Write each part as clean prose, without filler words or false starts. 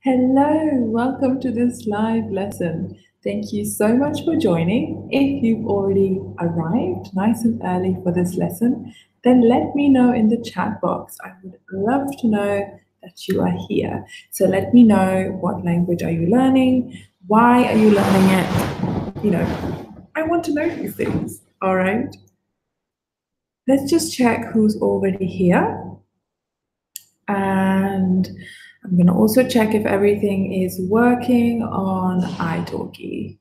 Hello, welcome to this live lesson. Thank you so much for joining. If you've already arrived nice and early for this lesson, then let me know in the chat box. I would love to know that you are here. So let me know, what language are you learning? Why are you learning it? I want to know these things. All right. Let's just check who's already here. And I'm going to also check if everything is working on italki.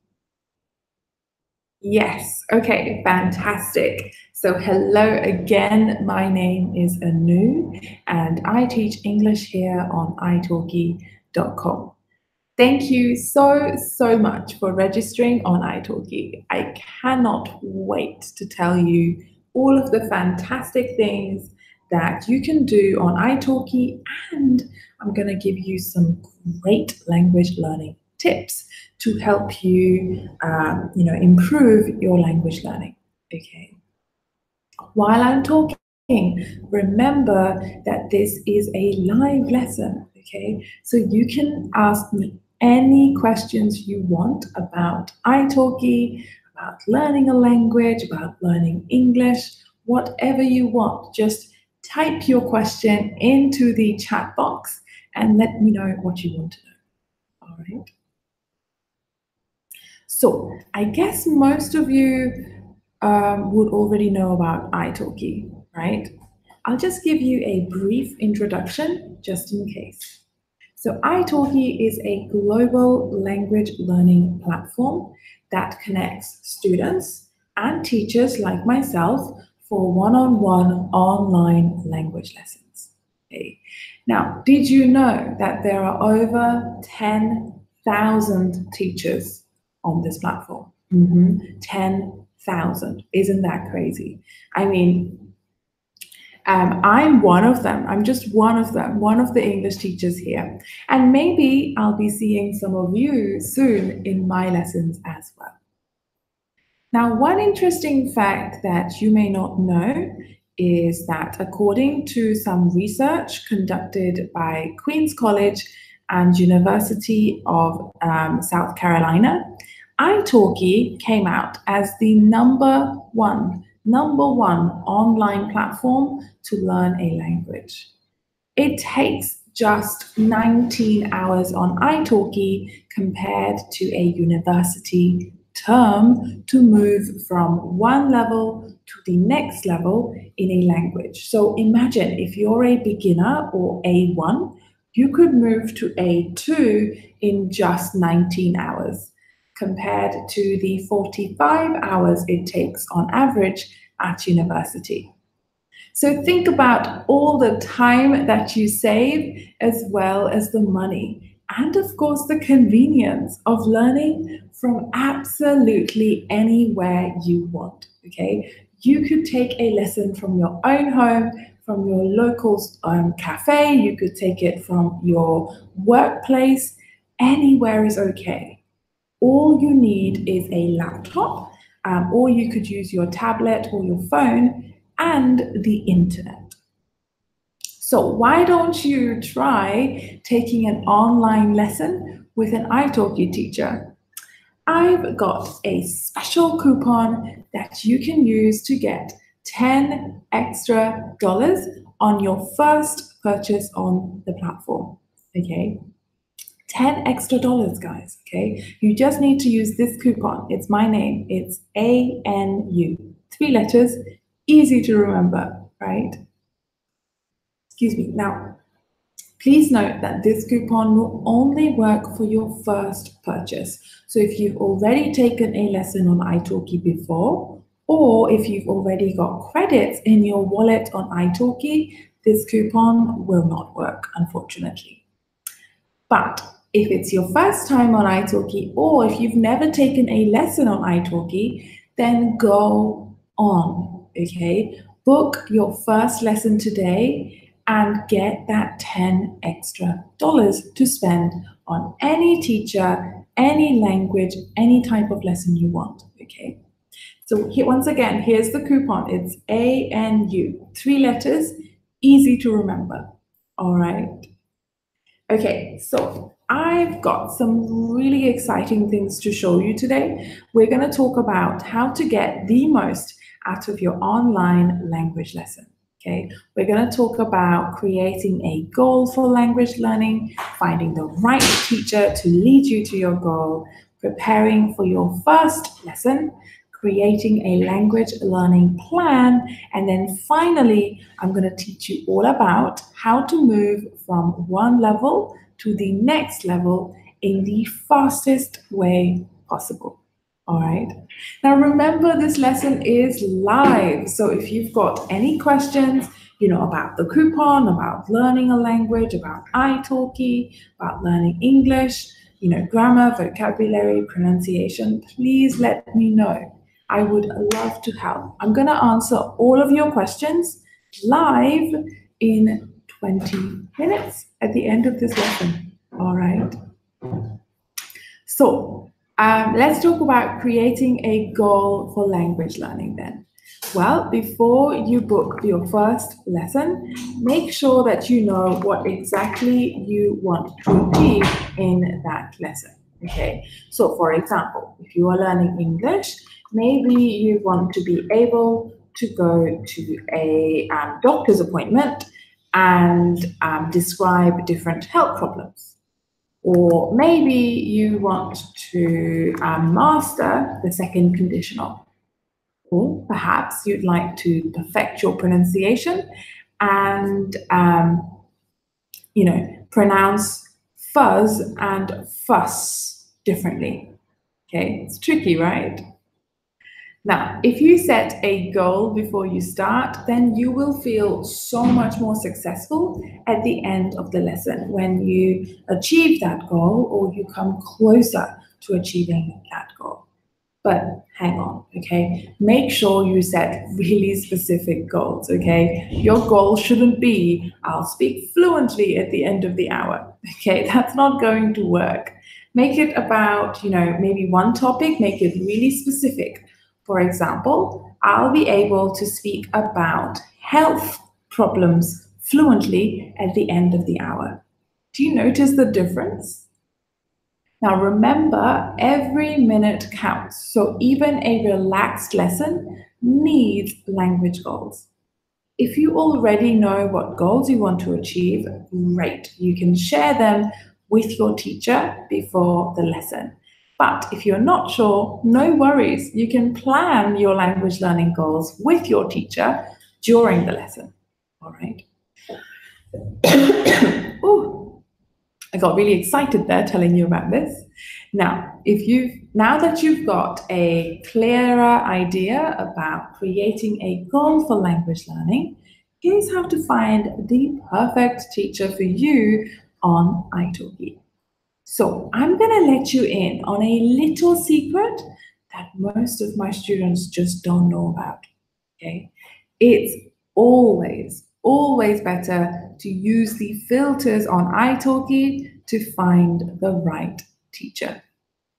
Yes, okay, fantastic. So hello again, my name is Anu and I teach English here on italki.com. Thank you so much for registering on italki. I cannot wait to tell you all of the fantastic things that you can do on italki, and I'm going to give you some great language learning tips to help you, improve your language learning. Okay. While I'm talking, remember that this is a live lesson, okay? So you can ask me any questions you want about italki, about learning a language, about learning English, whatever you want. Just type your question into the chat box and let me know what you want to know. All right. So I guess most of you would already know about italki, right? I'll just give you a brief introduction just in case. So italki is a global language learning platform that connects students and teachers like myself for one-on-one online language lessons. Okay. Now, did you know that there are over 10,000 teachers on this platform? 10,000. Isn't that crazy? I mean, I'm one of them. I'm just one of them, one of the English teachers here. And maybe I'll be seeing some of you soon in my lessons as well. Now, one interesting fact that you may not know is that according to some research conducted by Queen's College and University of South Carolina, italki came out as the number one online platform to learn a language. It takes just 19 hours on italki compared to a university term to move from one level to the next level in a language. So imagine if you're a beginner or A1, you could move to A2 in just 19 hours compared to the 45 hours it takes on average at university. So think about all the time that you save as well as the money and of course the convenience of learning from absolutely anywhere you want, okay? You could take a lesson from your own home, from your local cafe, you could take it from your workplace, anywhere is okay. All you need is a laptop, or you could use your tablet or your phone and the internet. So why don't you try taking an online lesson with an italki teacher? I've got a special coupon that you can use to get 10 extra dollars on your first purchase on the platform, okay? 10 extra dollars, guys, okay? You just need to use this coupon. It's my name. It's ANU. 3 letters, easy to remember, right? Excuse me. Now, please note that this coupon will only work for your first purchase. So if you've already taken a lesson on italki before, or if you've already got credits in your wallet on italki, this coupon will not work, unfortunately. But if it's your first time on italki, or if you've never taken a lesson on italki, then go on, okay? Book your first lesson today and get that 10 extra dollars to spend on any teacher, any language, any type of lesson you want, okay? So here, once again, here's the coupon. It's ANU, 3 letters, easy to remember, all right? Okay, so I've got some really exciting things to show you today. We're going to talk about how to get the most out of your online language lesson. Okay, we're going to talk about creating a goal for language learning, finding the right teacher to lead you to your goal, preparing for your first lesson, creating a language learning plan, and then finally, I'm going to teach you all about how to move from one level to the next level in the fastest way possible. All right. Now remember, this lesson is live. So if you've got any questions, about the coupon, about learning a language, about italki, about learning English, grammar, vocabulary, pronunciation, please let me know. I would love to help. I'm going to answer all of your questions live in 20 minutes at the end of this lesson. All right. So let's talk about creating a goal for language learning then. Well, before you book your first lesson, make sure that you know what exactly you want to achieve in that lesson. Okay, so for example, if you are learning English, maybe you want to be able to go to a doctor's appointment and describe different health problems. Or maybe you want to master the second conditional. Or perhaps you'd like to perfect your pronunciation and, pronounce fuzz and fuss differently. Okay, it's tricky, right? Now, if you set a goal before you start, then you will feel so much more successful at the end of the lesson when you achieve that goal or you come closer to achieving that goal. But hang on, okay? Make sure you set really specific goals, okay? Your goal shouldn't be, I'll speak fluently at the end of the hour, okay? That's not going to work. Make it about, maybe one topic, make it really specific. For example, I'll be able to speak about health problems fluently at the end of the hour. Do you notice the difference? Now remember, every minute counts. So even a relaxed lesson needs language goals. If you already know what goals you want to achieve, great. You can share them with your teacher before the lesson. But if you're not sure, no worries. You can plan your language learning goals with your teacher during the lesson. All right. Ooh, I got really excited there telling you about this. Now that you've got a clearer idea about creating a goal for language learning, here's how to find the perfect teacher for you on italki. So I'm going to let you in on a little secret that most of my students just don't know about. Okay, it's always better to use the filters on italki to find the right teacher.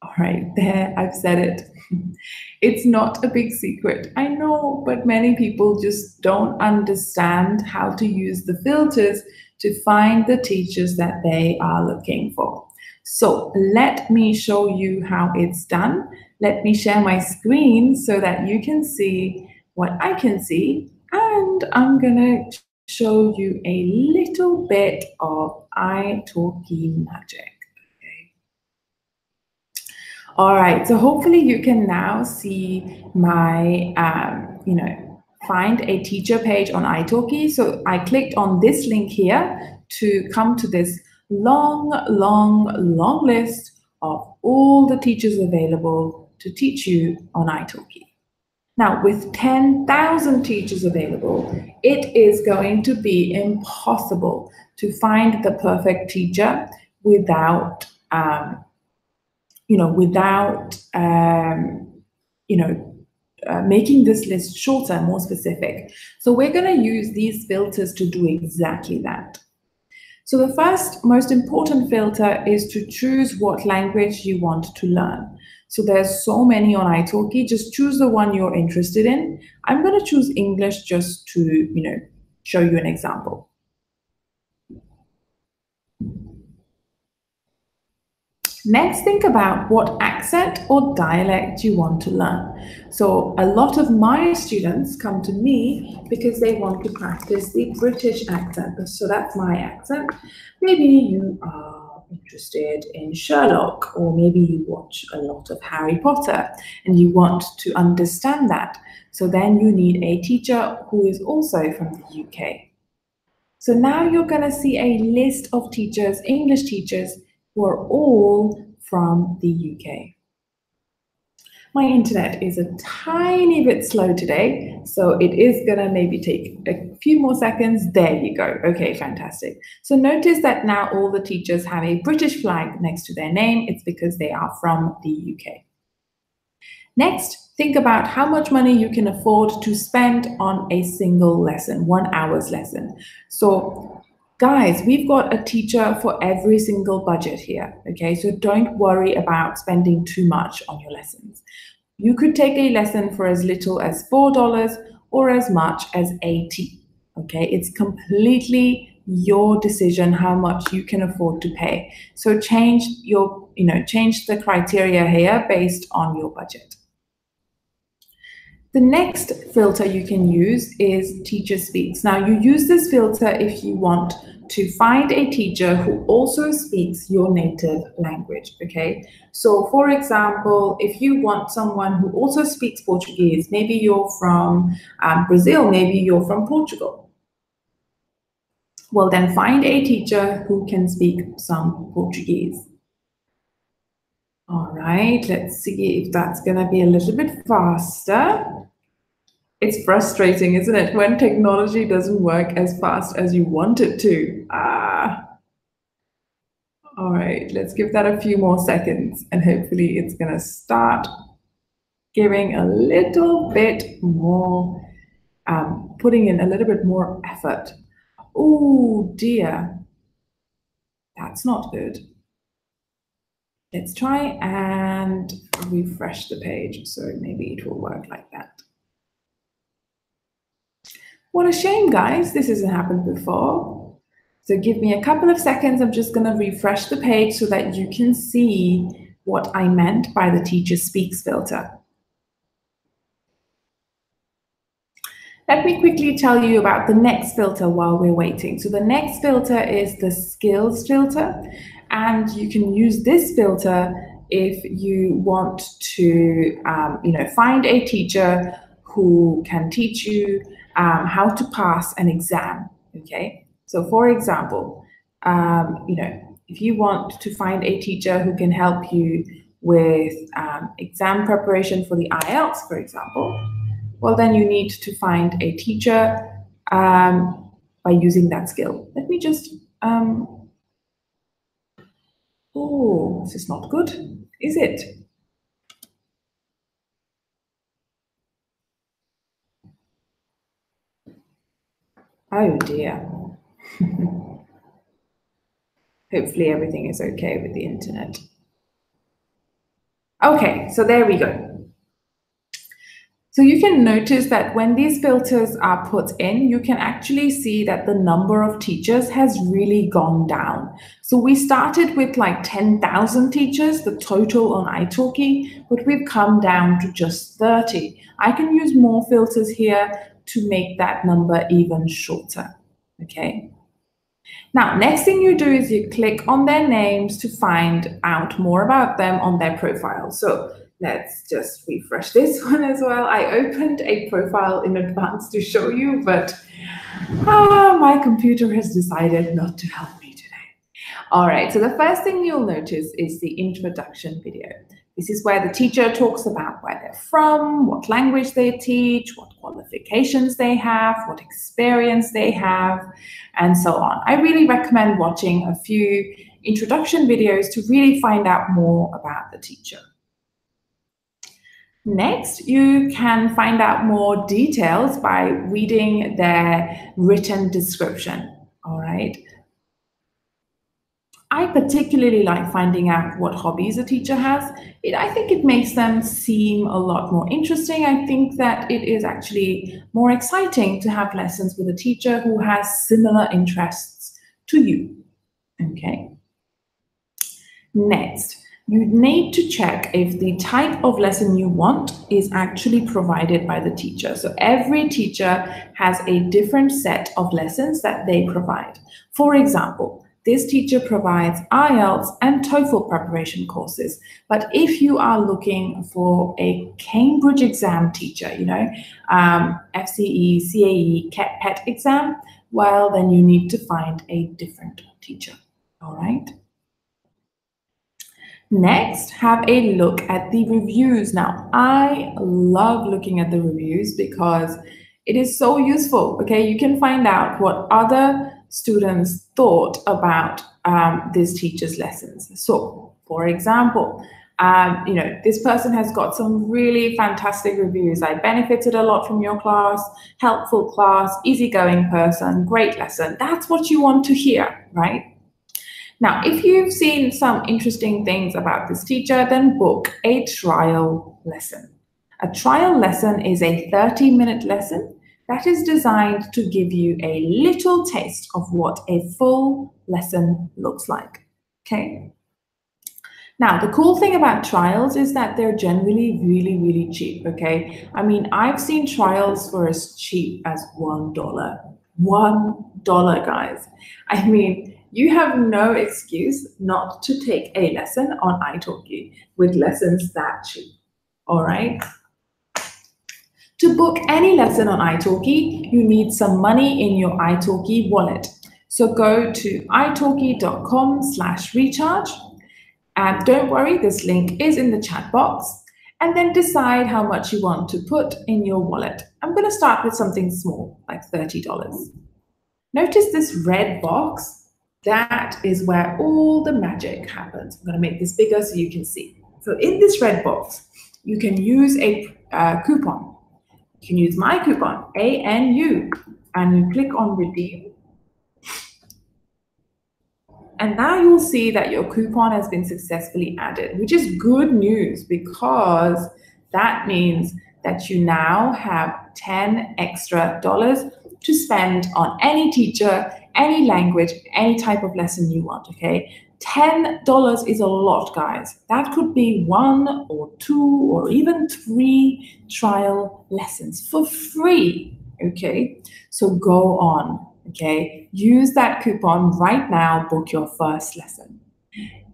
All right, there, I've said it. It's not a big secret, I know, but many people just don't understand how to use the filters to find the teachers that they are looking for. So let me show you how it's done. Let me share my screen so that you can see what I can see, and I'm gonna show you a little bit of italki magic. All right, so hopefully you can now see my, find a teacher page on italki. So I clicked on this link here to come to this long list of all the teachers available to teach you on italki. Now, with 10,000 teachers available, it is going to be impossible to find the perfect teacher without making this list shorter, more specific. So we're going to use these filters to do exactly that. So the first most important filter is to choose what language you want to learn. So there's so many on italki, just choose the one you're interested in. I'm going to choose English just to, show you an example. Next, think about what accent or dialect you want to learn. So a lot of my students come to me because they want to practice the British accent. So that's my accent. Maybe you are interested in Sherlock, or maybe you watch a lot of Harry Potter and you want to understand that. So then you need a teacher who is also from the UK. So now you're going to see a list of teachers, English teachers, who are all from the UK. My internet is a tiny bit slow today, so it is going to maybe take a few more seconds. There you go. Okay, fantastic. So notice that now all the teachers have a British flag next to their name. It's because they are from the UK. Next, think about how much money you can afford to spend on a single lesson, 1 hour's lesson. So guys, we've got a teacher for every single budget here, okay? So don't worry about spending too much on your lessons. You could take a lesson for as little as $4 or as much as $80, okay? It's completely your decision how much you can afford to pay. So change the criteria here based on your budget. The next filter you can use is Teacher Speaks. Now, you use this filter if you want to find a teacher who also speaks your native language, okay? So, for example, if you want someone who also speaks Portuguese, maybe you're from Brazil, maybe you're from Portugal. Well, then find a teacher who can speak some Portuguese. All right, let's see if that's going to be a little bit faster. It's frustrating, isn't it, when technology doesn't work as fast as you want it to. All right, let's give that a few more seconds and hopefully it's going to start giving a little bit more, putting in a little bit more effort. Oh dear, that's not good. Let's try and refresh the page so maybe it will work like that. What a shame, guys. This hasn't happened before. So give me a couple of seconds. I'm just going to refresh the page so that you can see what I meant by the Teacher Speaks filter. Let me quickly tell you about the next filter while we're waiting. So the next filter is the skills filter, and you can use this filter if you want to find a teacher who can teach you how to pass an exam, okay? So for example, if you want to find a teacher who can help you with exam preparation for the IELTS, for example, well, then you need to find a teacher by using that skill. Let me just, oh, this is not good, is it? Oh dear. Hopefully everything is okay with the internet. Okay, so there we go. So you can notice that when these filters are put in, you can actually see that the number of teachers has really gone down. So we started with like 10,000 teachers, the total on italki, but we've come down to just 30. I can use more filters here to make that number even shorter, okay? Now, next thing you do is you click on their names to find out more about them on their profile. So let's just refresh this one as well. I opened a profile in advance to show you, but my computer has decided not to help me today. All right, so the first thing you'll notice is the introduction video. This is where the teacher talks about where they're from, what language they teach, what qualifications they have, what experience they have, and so on. I really recommend watching a few introduction videos to really find out more about the teacher. Next, you can find out more details by reading their written description, all right? I particularly like finding out what hobbies a teacher has. I think it makes them seem a lot more interesting. I think that it is actually more exciting to have lessons with a teacher who has similar interests to you, okay? Next, you need to check if the type of lesson you want is actually provided by the teacher. So every teacher has a different set of lessons that they provide. For example, this teacher provides IELTS and TOEFL preparation courses. But if you are looking for a Cambridge exam teacher, FCE, CAE, PET exam, well, then you need to find a different teacher. All right. Next, have a look at the reviews. Now, I love looking at the reviews because it is so useful. Okay, you can find out what other students thought about this teacher's lessons. So, for example, this person has got some really fantastic reviews. I benefited a lot from your class, helpful class, easygoing person, great lesson. That's what you want to hear, right? Now, if you've seen some interesting things about this teacher, then book a trial lesson. A trial lesson is a 30-minute lesson that is designed to give you a little taste of what a full lesson looks like. Okay? Now, the cool thing about trials is that they're generally really, really cheap, okay? I mean, I've seen trials for as cheap as $1. $1, guys. I mean, you have no excuse not to take a lesson on italki with lessons that cheap, all right? To book any lesson on italki, you need some money in your italki wallet. So go to italki.com/recharge. And don't worry, this link is in the chat box. And then decide how much you want to put in your wallet. I'm going to start with something small, like $30. Notice this red box. That is where all the magic happens. I'm going to make this bigger so you can see. So in this red box, you can use a coupon. You can use my coupon, ANU, and you click on redeem. And now you'll see that your coupon has been successfully added, which is good news because that means that you now have $10 extra to spend on any teacher, any language, any type of lesson you want, okay? $10 is a lot, guys. That could be 1 or 2 or even 3 trial lessons for free, okay? So go on. Okay, use that coupon right now, book your first lesson.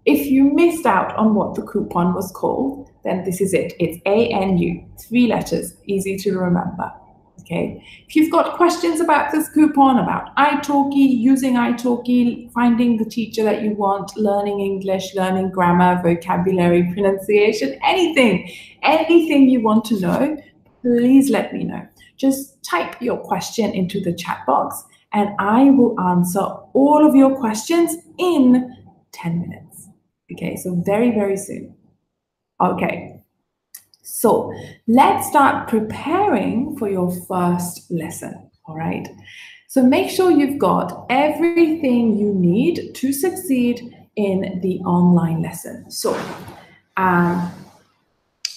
If you missed out on what the coupon was called, then this is it. It's ANU, 3 letters, easy to remember. Okay, if you've got questions about this coupon, about italki, using italki, finding the teacher that you want, learning English, learning grammar, vocabulary, pronunciation, anything you want to know, please let me know. Just type your question into the chat box and I will answer all of your questions in 10 minutes. Okay, so very, very soon. Okay, so let's start preparing for your first lesson, all right? So make sure you've got everything you need to succeed in the online lesson. So,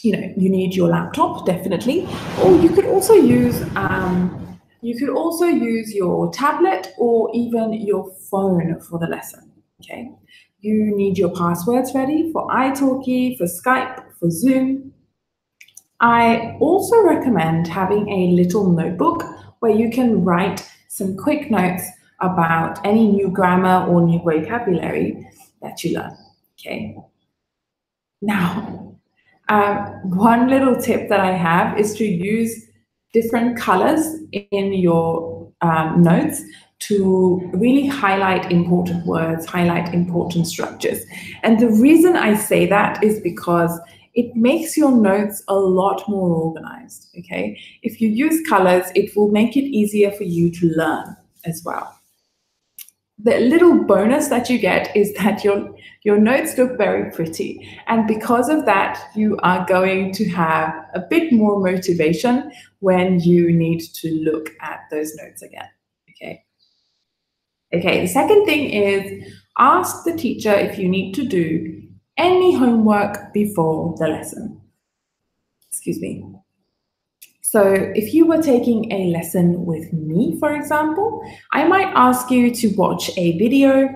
you need your laptop, definitely, or you could also use your tablet or even your phone for the lesson, okay? You need your passwords ready for italki, for Skype, for Zoom. I also recommend having a little notebook where you can write some quick notes about any new grammar or new vocabulary that you learn, okay? Now, one little tip that I have is to use different colors in your notes to really highlight important words, highlight important structures. And the reason I say that is because it makes your notes a lot more organized, okay? If you use colors, it will make it easier for you to learn as well. The little bonus that you get is that your notes look very pretty. And because of that, you are going to have a bit more motivation when you need to look at those notes again, okay? Okay, the second thing is ask the teacher if you need to do any homework before the lesson. Excuse me. So if you were taking a lesson with me, for example, I might ask you to watch a video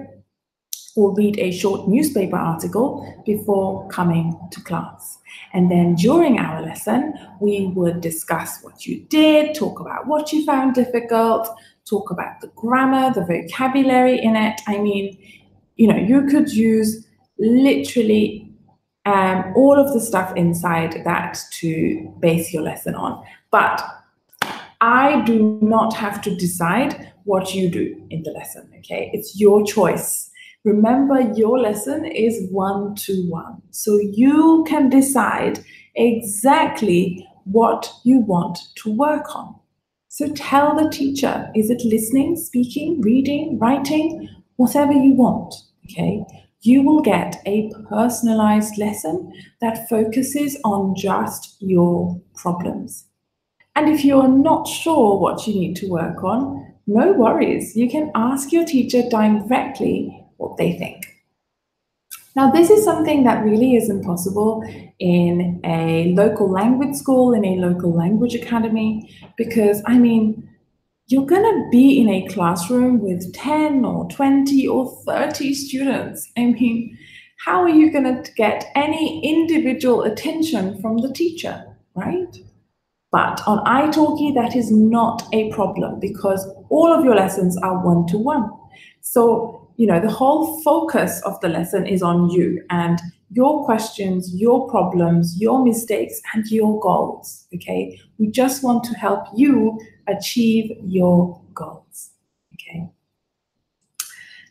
or read a short newspaper article before coming to class. And then during our lesson, we would discuss what you did, talk about what you found difficult, talk about the grammar, the vocabulary in it. I mean, you could use literally all of the stuff inside that to base your lesson on. But I do not have to decide what you do in the lesson, okay? It's your choice. Remember, your lesson is one-to-one, so you can decide exactly what you want to work on. So tell the teacher, is it listening, speaking, reading, writing, whatever you want, okay? You will get a personalized lesson that focuses on just your problems. And if you're not sure what you need to work on, no worries. You can ask your teacher directly what they think. Now, this is something that really isn't possible in a local language school, in a local language academy, because, I mean, you're going to be in a classroom with 10 or 20 or 30 students. I mean, how are you going to get any individual attention from the teacher, right? But on italki, that is not a problem because all of your lessons are one-to-one. So, the whole focus of the lesson is on you and your questions, your problems, your mistakes, and your goals, okay? We just want to help you achieve your goals, okay?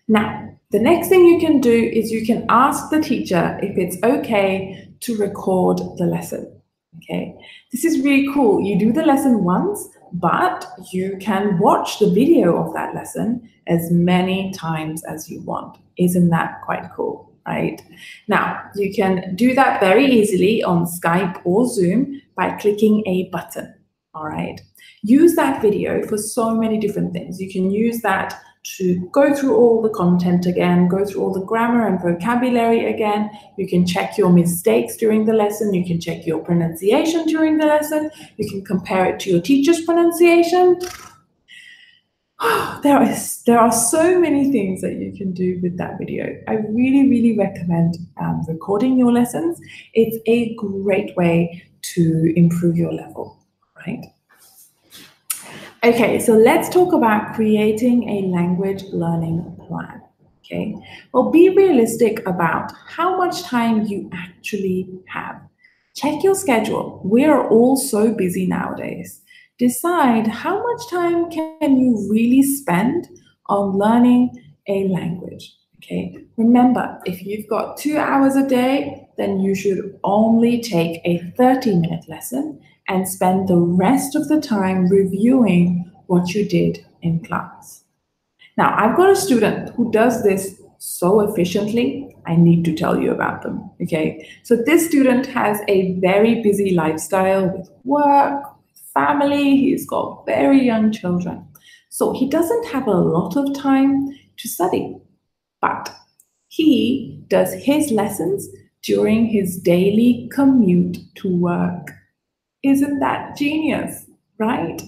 Now, the next thing you can do is you can ask the teacher if it's okay to record the lesson. Okay, this is really cool. You do the lesson once, but you can watch the video of that lesson as many times as you want. Isn't that quite cool, right? Now, you can do that very easily on Skype or Zoom by clicking a button, all right? Use that video for so many different things. You can use that to go through all the content again, go through all the grammar and vocabulary again. You can check your mistakes during the lesson. You can check your pronunciation during the lesson. You can compare it to your teacher's pronunciation. There are so many things that you can do with that video. I really, really recommend recording your lessons. It's a great way to improve your level, right? Okay, so let's talk about creating a language learning plan, okay? Well, be realistic about how much time you actually have. Check your schedule. We are all so busy nowadays. Decide how much time can you really spend on learning a language, okay? Remember, if you've got 2 hours a day, then you should only take a 30-minute lesson and spend the rest of the time reviewing what you did in class. Now, I've got a student who does this so efficiently, I need to tell you about them, okay? So this student has a very busy lifestyle with work, family, he's got very young children. So he doesn't have a lot of time to study, but he does his lessons during his daily commute to work. Isn't that genius, right?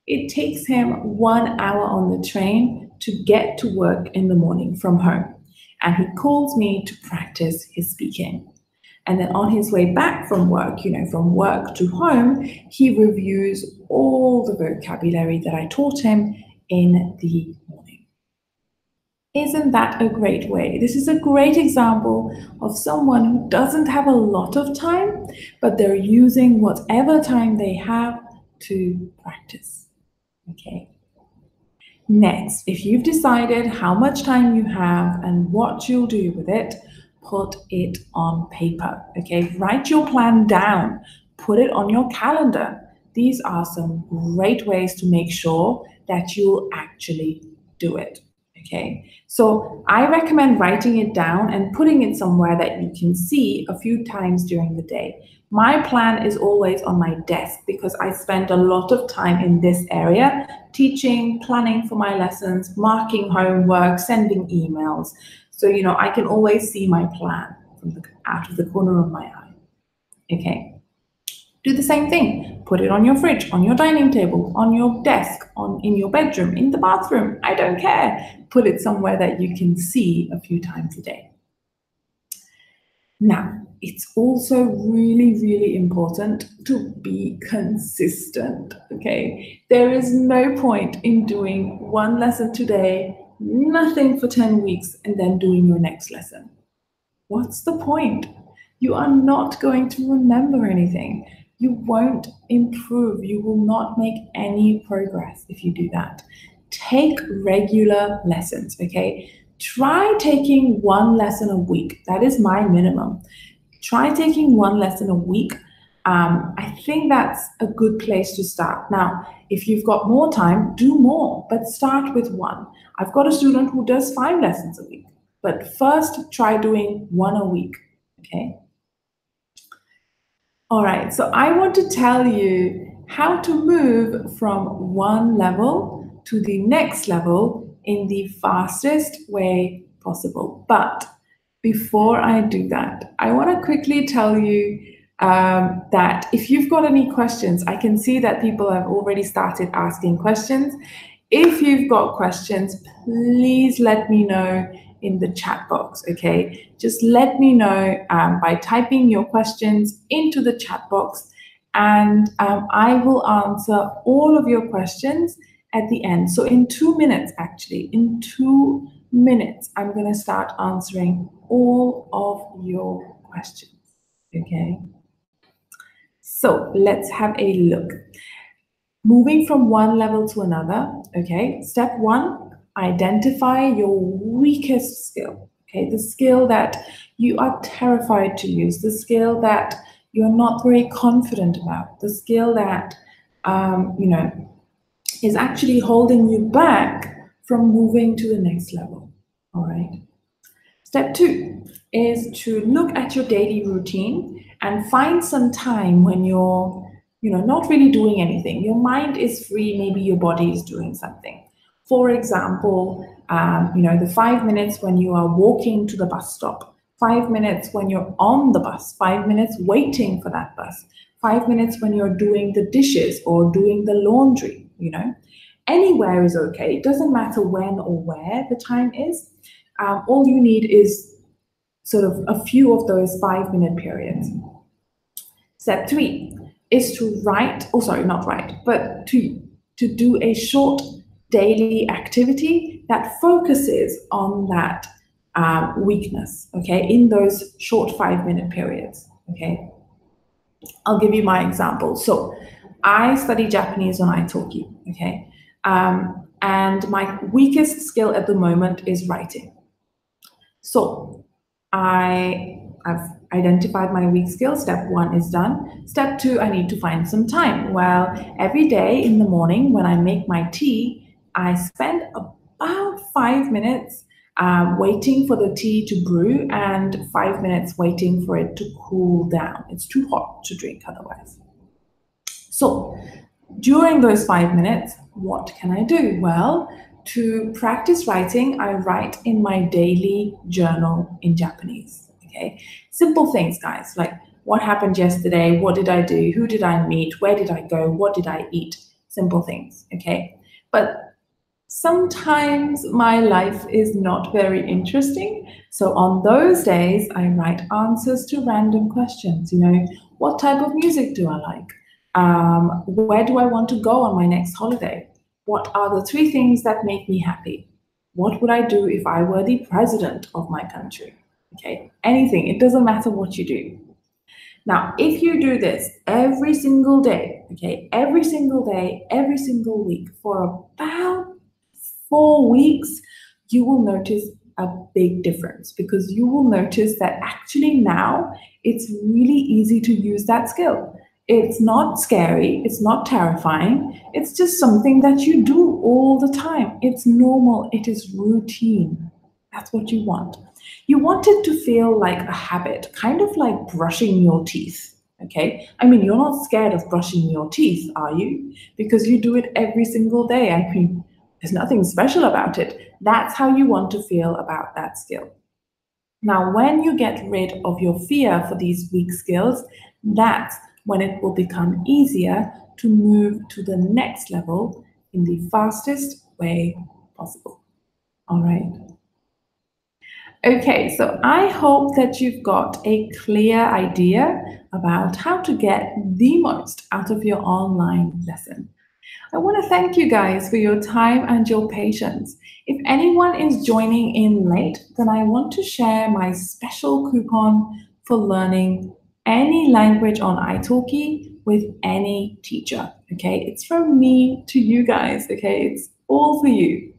It takes him 1 hour on the train to get to work in the morning from home. And he calls me to practice his speaking. And then on his way back from work, from work to home, he reviews all the vocabulary that I taught him in the morning. Isn't that a great way? This is a great example of someone who doesn't have a lot of time, but they're using whatever time they have to practice. Okay. Next, if you've decided how much time you have and what you'll do with it, put it on paper. Okay. Write your plan down. Put it on your calendar. These are some great ways to make sure that you'll actually do it. Okay, so I recommend writing it down and putting it somewhere that you can see a few times during the day. My plan is always on my desk because I spend a lot of time in this area, teaching, planning for my lessons, marking homework, sending emails. So, I can always see my plan out of the corner of my eye. Okay. Do the same thing. Put it on your fridge, on your dining table, on your desk, in your bedroom, in the bathroom. I don't care. Put it somewhere that you can see a few times a day. Now, it's also really, really important to be consistent, okay? There is no point in doing one lesson today, nothing for 10 weeks, and then doing your next lesson. What's the point? You are not going to remember anything. You won't improve. You will not make any progress if you do that. Take regular lessons, okay? Try taking one lesson a week. That is my minimum. Try taking one lesson a week. I think that's a good place to start. Now, if you've got more time, do more, but start with one. I've got a student who does 5 lessons a week, but first try doing one a week, okay? All right, so I want to tell you how to move from one level to the next level in the fastest way possible. But before I do that, I want to quickly tell you that if you've got any questions, I can see that people have already started asking questions. If you've got questions, please let me know in the chat box, okay? Just let me know by typing your questions into the chat box, and I will answer all of your questions at the end. So in 2 minutes, actually, in 2 minutes, I'm going to start answering all of your questions, okay? So let's have a look. Moving from one level to another, okay? Step 1, identify your weakest skill, okay? The skill that you are terrified to use, the skill that you're not very confident about, the skill that, is actually holding you back from moving to the next level, all right? Step 2 is to look at your daily routine and find some time when you're not really doing anything. Your mind is free, maybe your body is doing something. For example, the 5 minutes when you are walking to the bus stop, 5 minutes when you're on the bus, 5 minutes waiting for that bus, 5 minutes when you're doing the dishes or doing the laundry, Anywhere is okay. It doesn't matter when or where the time is. All you need is sort of a few of those 5-minute periods. Step 3 is to do a short daily activity that focuses on that weakness, okay, in those short 5-minute periods, okay? I'll give you my example. So I study Japanese on italki, okay? And my weakest skill at the moment is writing. So I've identified my weak skill. Step 1 is done. Step 2, I need to find some time. Well, every day in the morning when I make my tea, I spend about 5 minutes waiting for the tea to brew and 5 minutes waiting for it to cool down. It's too hot to drink otherwise. So during those 5 minutes, what can I do? Well, to practice writing, I write in my daily journal in Japanese, okay? Simple things, guys, like what happened yesterday, what did I do, who did I meet, where did I go, what did I eat? Simple things, okay? But sometimes my life is not very interesting. So on those days, I write answers to random questions, what type of music do I like? Where do I want to go on my next holiday? What are the 3 things that make me happy? What would I do if I were the president of my country? Okay, anything, it doesn't matter what you do. Now, if you do this every single day, okay, every single day, every single week for about 4 weeks, you will notice a big difference, because you will notice that actually now it's really easy to use that skill. It's not scary, it's not terrifying, it's just something that you do all the time. It's normal, it is routine. That's what you want. You want it to feel like a habit, kind of like brushing your teeth, okay? I mean, you're not scared of brushing your teeth, are you? Because you do it every single day. I mean, there's nothing special about it. That's how you want to feel about that skill. Now, when you get rid of your fear for these weak skills, that's when it will become easier to move to the next level in the fastest way possible. All right. Okay, so I hope that you've got a clear idea about how to get the most out of your online lesson. I want to thank you guys for your time and your patience. If anyone is joining in late, then I want to share my special coupon for learning any language on italki with any teacher. Okay, it's from me to you guys. Okay, it's all for you.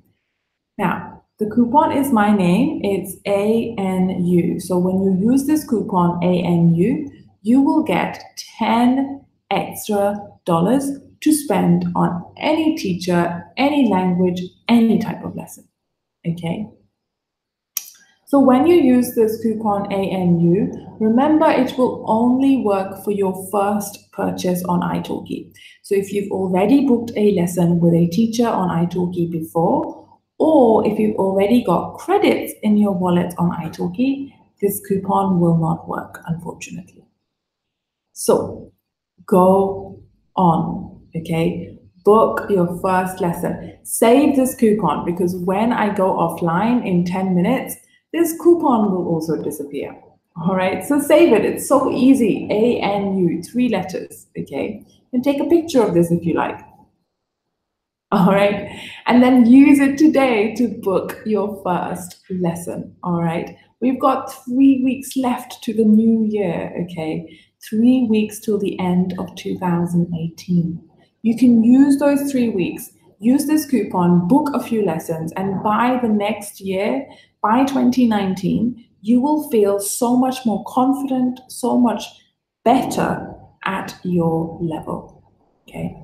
Now, the coupon is my name. It's ANU. So when you use this coupon ANU, you will get 10 extra dollars to spend on any teacher, any language, any type of lesson. Okay? So when you use this coupon ANU, remember it will only work for your first purchase on italki. So if you've already booked a lesson with a teacher on italki before, or if you've already got credits in your wallet on italki, this coupon will not work, unfortunately. So go on, okay? Book your first lesson. Save this coupon because when I go offline in 10 minutes, this coupon will also disappear. All right, so save it. It's so easy. ANU, 3 letters, okay? You can take a picture of this if you like. All right, and then use it today to book your first lesson. All right, we've got 3 weeks left to the new year, okay? 3 weeks till the end of 2018. You can use those 3 weeks, use this coupon, book a few lessons, and by the next year, by 2019, you will feel so much more confident, so much better at your level, okay?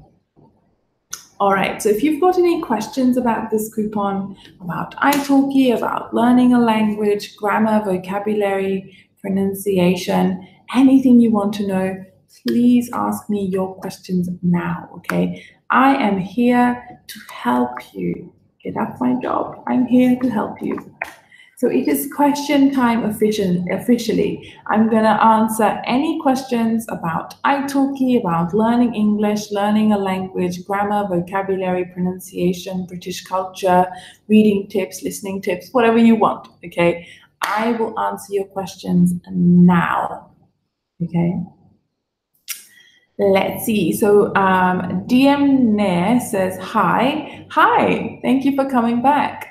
All right, so if you've got any questions about this coupon, about italki, about learning a language, grammar, vocabulary, pronunciation, anything you want to know, please ask me your questions now, okay? I am here to help you. Okay, that's my job. I'm here to help you. So it is question time officially. I'm going to answer any questions about italki, about learning English, learning a language, grammar, vocabulary, pronunciation, British culture, reading tips, listening tips, whatever you want, okay? I will answer your questions now, okay? Let's see. So DM Nair says, hi. Hi, thank you for coming back.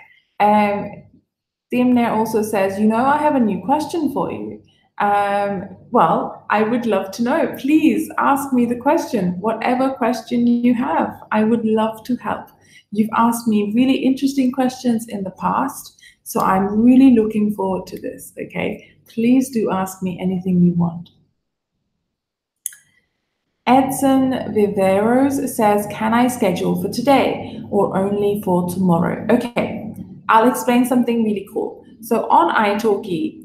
Nair also says, I have a new question for you. Well, I would love to know. Please ask me the question, whatever question you have. I would love to help. You've asked me really interesting questions in the past, so I'm really looking forward to this, okay? Please do ask me anything you want. Edson Viveros says, can I schedule for today or only for tomorrow? Okay, I'll explain something really cool. So on italki,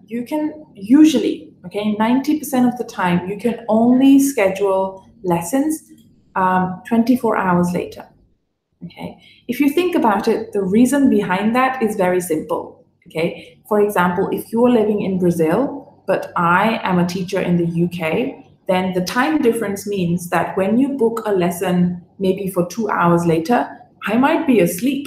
you can usually, okay, 90% of the time, you can only schedule lessons 24 hours later, okay? If you think about it, the reason behind that is very simple, okay? For example, if you're living in Brazil, but I am a teacher in the UK, then the time difference means that when you book a lesson maybe for 2 hours later, I might be asleep.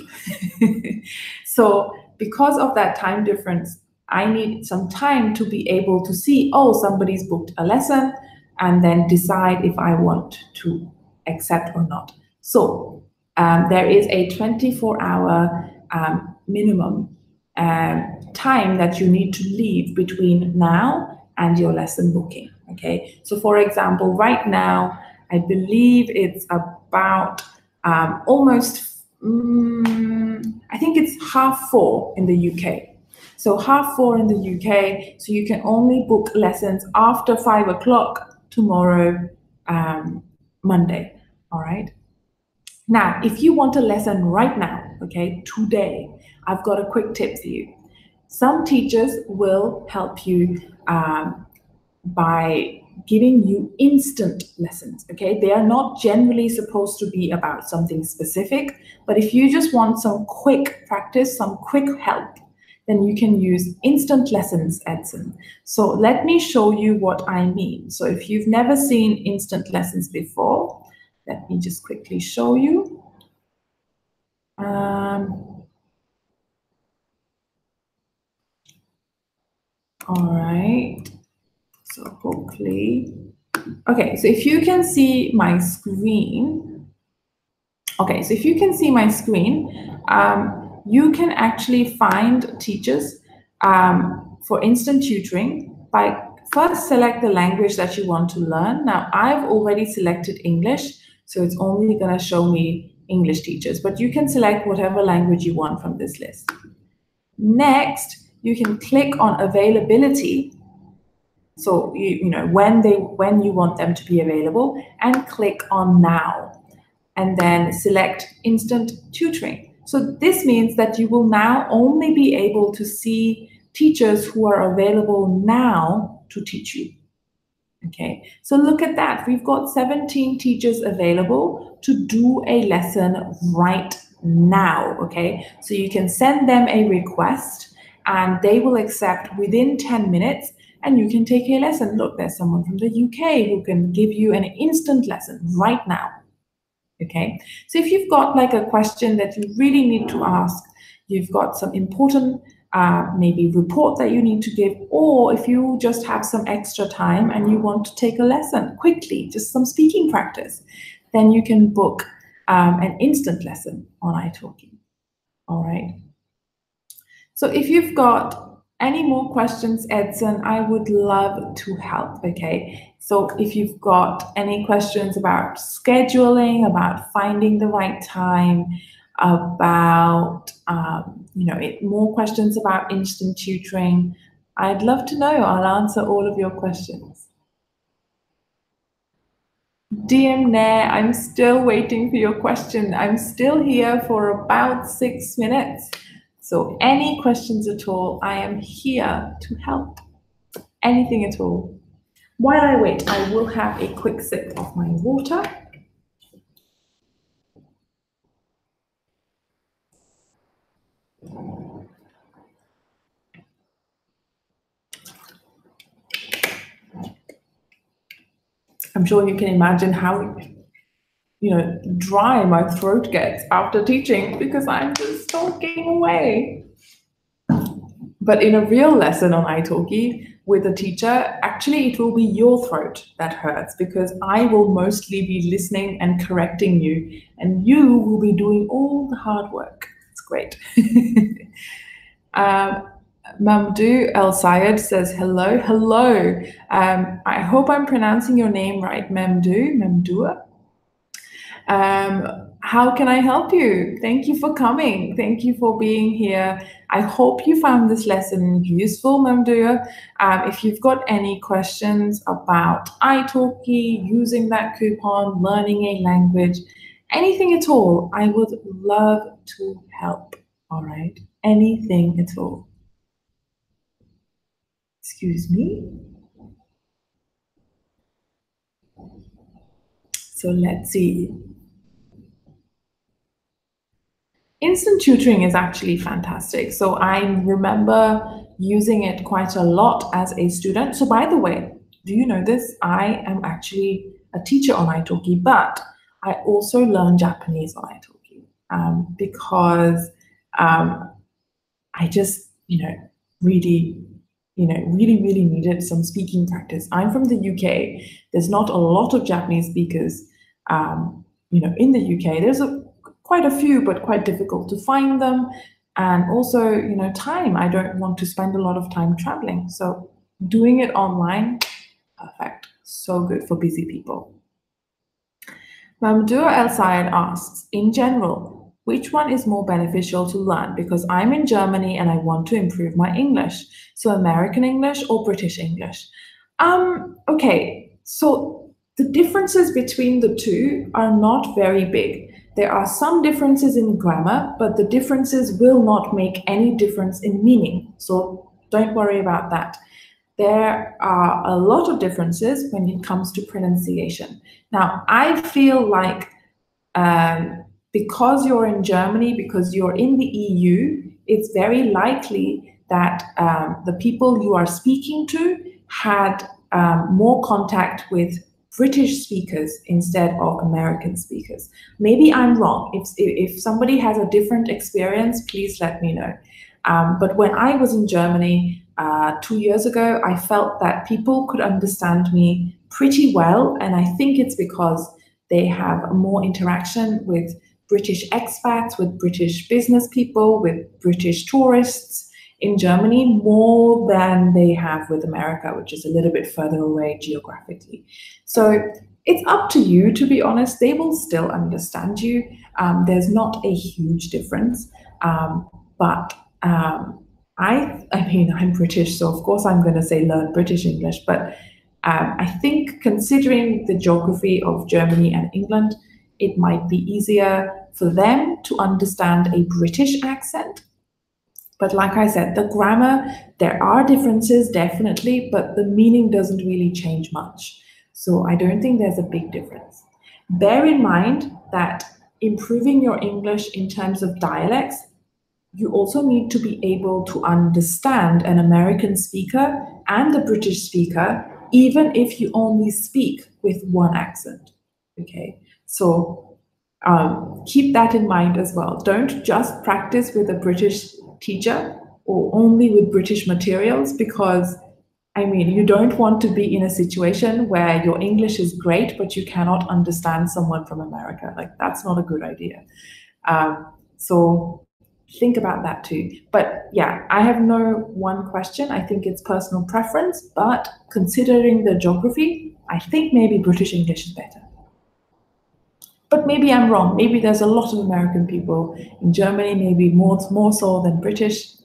So because of that time difference, I need some time to be able to see, oh, somebody's booked a lesson, and then decide if I want to accept or not. So there is a 24-hour minimum time that you need to leave between now and your lesson booking, okay? So for example, right now, I believe it's about almost, I think it's 4:30 in the UK. So 4:30 in the UK, so you can only book lessons after 5 o'clock tomorrow, Monday, all right? Now, if you want a lesson right now, okay, today, I've got a quick tip for you. Some teachers will help you by giving you instant lessons, okay? They are not generally supposed to be about something specific, but if you just want some quick practice, some quick help, then you can use instant lessons, Edson. So let me show you what I mean. So if you've never seen instant lessons before, let me just quickly show you. All right, so hopefully, okay, so if you can see my screen, okay, so if you can see my screen, you can actually find teachers for instant tutoring by first select the language that you want to learn. Now, I've already selected English, so it's only going to show me English teachers, but you can select whatever language you want from this list. Next, you can click on availability. So you know when you want them to be available, and click on now, and then select instant tutoring. So this means that you will now only be able to see teachers who are available now to teach you. Okay, so look at that. We've got 17 teachers available to do a lesson right now. Okay, so you can send them a request and they will accept within 10 minutes, and you can take a lesson. Look, there's someone from the UK who can give you an instant lesson right now. Okay, so if you've got like a question that you really need to ask, you've got some important maybe report that you need to give, or if you just have some extra time and you want to take a lesson quickly, just some speaking practice, then you can book an instant lesson on italki. All right. So if you've got any more questions, Edson, I would love to help, okay? So if you've got any questions about scheduling, about finding the right time, about, more questions about instant tutoring, I'd love to know. I'll answer all of your questions. DM Nair, I'm still waiting for your question. I'm still here for about 6 minutes. So any questions at all, I am here to help. Anything at all. While I wait, I will have a quick sip of my water. I'm sure you can imagine how dry my throat gets after teaching because I'm just talking away. But in a real lesson on italki with a teacher, actually it will be your throat that hurts because I will mostly be listening and correcting you, and you will be doing all the hard work. It's great. Mamdou El Sayed says hello. Hello. I hope I'm pronouncing your name right, Mamdoua. How can I help you? Thank you for coming. Thank you for being here. I hope you found this lesson useful, Mamdoua. If you've got any questions about italki, using that coupon, learning a language, anything at all, I would love to help. All right, anything at all. Excuse me. So let's see. Instant tutoring is actually fantastic. So I remember using it quite a lot as a student. So by the way, do you know this? I am actually a teacher on italki, but I also learn Japanese on italki because I just, really, really needed some speaking practice. I'm from the UK. There's not a lot of Japanese speakers, in the UK. There's quite a few, but quite difficult to find them. And also, time. I don't want to spend a lot of time traveling. So doing it online, perfect. So good for busy people. Mamdoua El Sayed asks, in general, which one is more beneficial to learn? Because I'm in Germany and I want to improve my English. So American English or British English? Okay, so the differences between the two are not very big. There are some differences in grammar, but the differences will not make any difference in meaning. So don't worry about that. There are a lot of differences when it comes to pronunciation. Now, I feel like because you're in Germany, because you're in the EU, it's very likely that the people you are speaking to had more contact with British speakers instead of American speakers. Maybe I'm wrong. If somebody has a different experience, please let me know. But when I was in Germany 2 years ago, I felt that people could understand me pretty well. And I think it's because they have more interaction with British expats, with British business people, with British tourists in Germany more than they have with America, which is a little bit further away geographically. So it's up to you, to be honest. They will still understand you. There's not a huge difference. But I mean, I'm British, so of course I'm going to say learn British English. But I think considering the geography of Germany and England, it might be easier for them to understand a British accent. But like I said, the grammar, there are differences, definitely, but the meaning doesn't really change much. So I don't think there's a big difference. Bear in mind that improving your English in terms of dialects, you also need to be able to understand an American speaker and a British speaker, even if you only speak with one accent. Okay, so keep that in mind as well. Don't just practice with a British teacher or only with British materials, because I mean, you don't want to be in a situation where your English is great, but you cannot understand someone from America. Like, that's not a good idea. So think about that too. But yeah, I have no one question. I think it's personal preference, but considering the geography, I think maybe British English is better. But maybe I'm wrong. Maybe there's a lot of American people in Germany, maybe more so than British.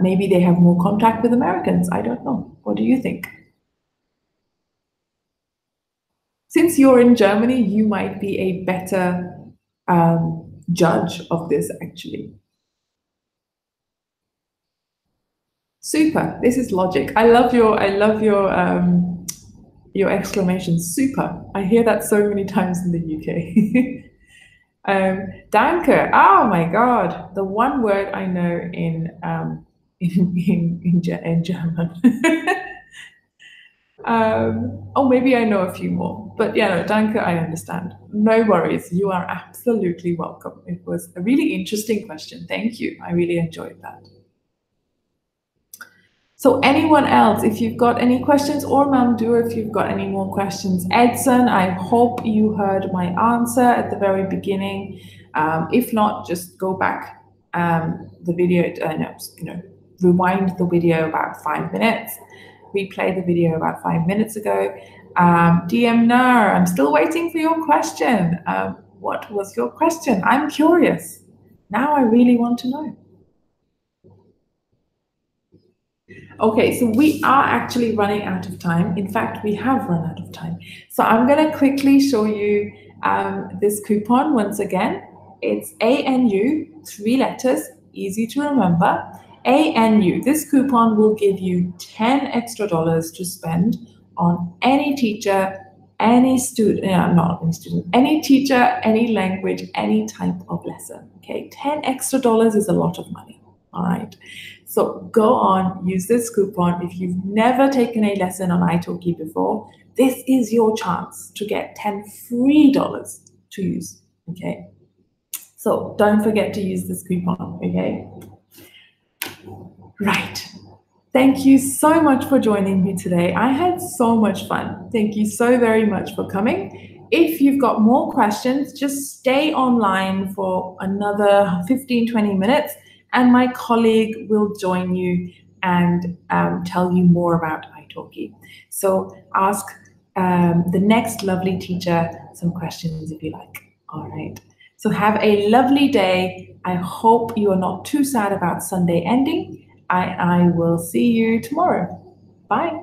Maybe they have more contact with Americans. I don't know. What do you think? Since you're in Germany, you might be a better judge of this, actually. Super. This is logic. I love your exclamation. Super. I hear that so many times in the UK. Danke. Oh my God. The one word I know in German. Oh, maybe I know a few more, but yeah, no, danke, I understand. No worries. You are absolutely welcome. It was a really interesting question. Thank you. I really enjoyed that. So anyone else, if you've got any questions, or Mamdou, if you've got any more questions, Edson, I hope you heard my answer at the very beginning. If not, just go back the video, rewind the video about 5 minutes, replay the video about 5 minutes ago. DM Nar, I'm still waiting for your question. What was your question? I'm curious. Now I really want to know. Okay, so we are actually running out of time. In fact, we have run out of time. So I'm going to quickly show you this coupon once again. It's ANU, 3 letters, easy to remember. ANU. This coupon will give you 10 extra dollars to spend on any teacher, any student, not any student, any teacher, any language, any type of lesson. Okay, 10 extra dollars is a lot of money. All right. So go on, use this coupon. If you've never taken a lesson on italki before, this is your chance to get 10 free dollars to use. Okay. So don't forget to use this coupon. Okay. Right. Thank you so much for joining me today. I had so much fun. Thank you so very much for coming. If you've got more questions, just stay online for another 15-20 minutes, and my colleague will join you and tell you more about italki. So ask the next lovely teacher some questions if you like. All right. So have a lovely day. I hope you are not too sad about Sunday ending. I will see you tomorrow. Bye.